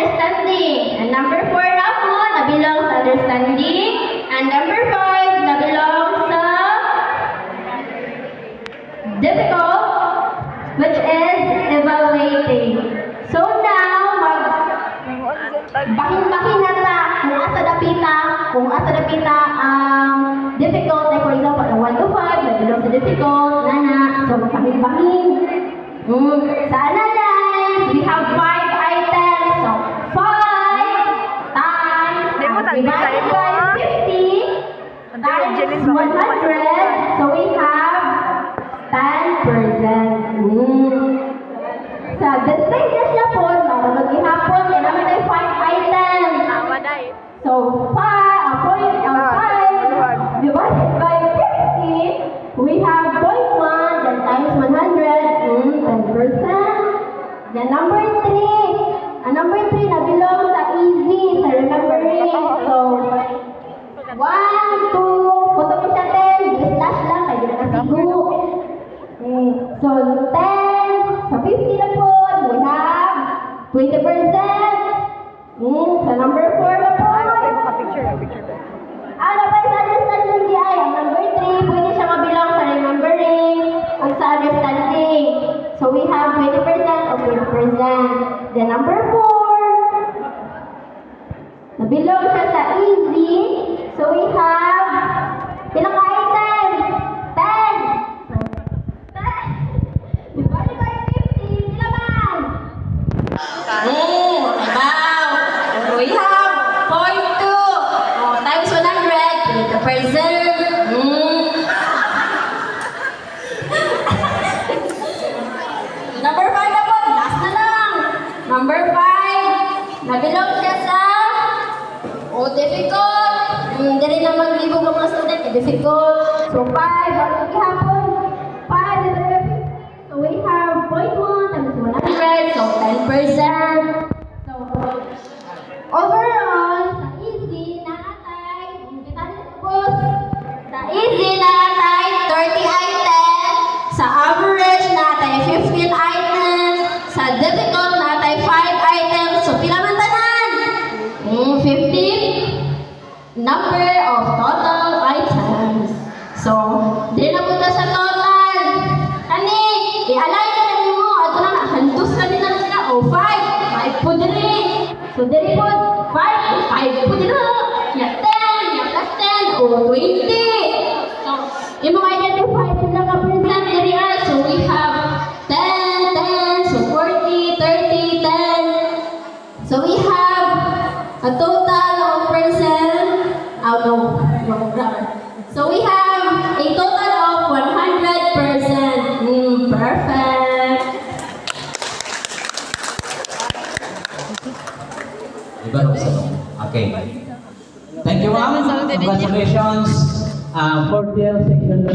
understanding. And number 4 na po, na belongs sa understanding. And number 5, na belongs sa difficult, which is evaluating. So now, bahin-bahin na ta kung asa dapita difficult, like for example, the 1 to 5, na belongs sa difficult, nana. So, bahin-bahin. Sa analyze, we have 5 items. So, 5 times divided by 50 times 100. So, we have 10%. Sa display test na po, maghihapon, kaya naman tayo 5 items. So, 5 divided by 50, we have 0.1, then times 100, 10%. Then number 3, number 3 na belong sa easy, sa remembering. So, 1, 2, puto ko siya 10, slash lang, kaya na kasigo. So, 10, sa 50 na po, we have 20%. Sa number 4 na po. Ano ba sa understanding di ay? Ang number 3, pwede siya mabilang sa remembering at sa understanding. So, we have 20% of 20%. Then, number 4, nabilong siya sa easy. So, we have ilang items? 10. Divided by 50, sila man? We have 0.2 times 100, 20%. Number 5 na po, last na lang. Number 5, nabilong siya sa difficult. Hindi rin na maglibog ang mga student, difficult. So 5, bakit ihapon? 5 divided by 50. So we have 0.1 times 100, so 10%. So overall, sa easy na atay, kita nito po, sa easy na atay 30 items, sa average na atay 15 items, sa difficult na atay 5 items. So pila man tanan? 15 number of total items. So, di na punta sa total. Kani, i-align na namin mo. Ato na, handus ka din na sila. O, 5 po diri. So, diri po, 5 po diri. Ya 10, ya plus 10, o 20. So, yung mga identify din lang ka-percent diri. So, we have 10, 10, so 40, 30, 10. So, we have a total of percent. So, we have a total of 100%. Perfect. Iba rin sa okay. Thank you, ma'am. Congratulations. Fourth year, section B.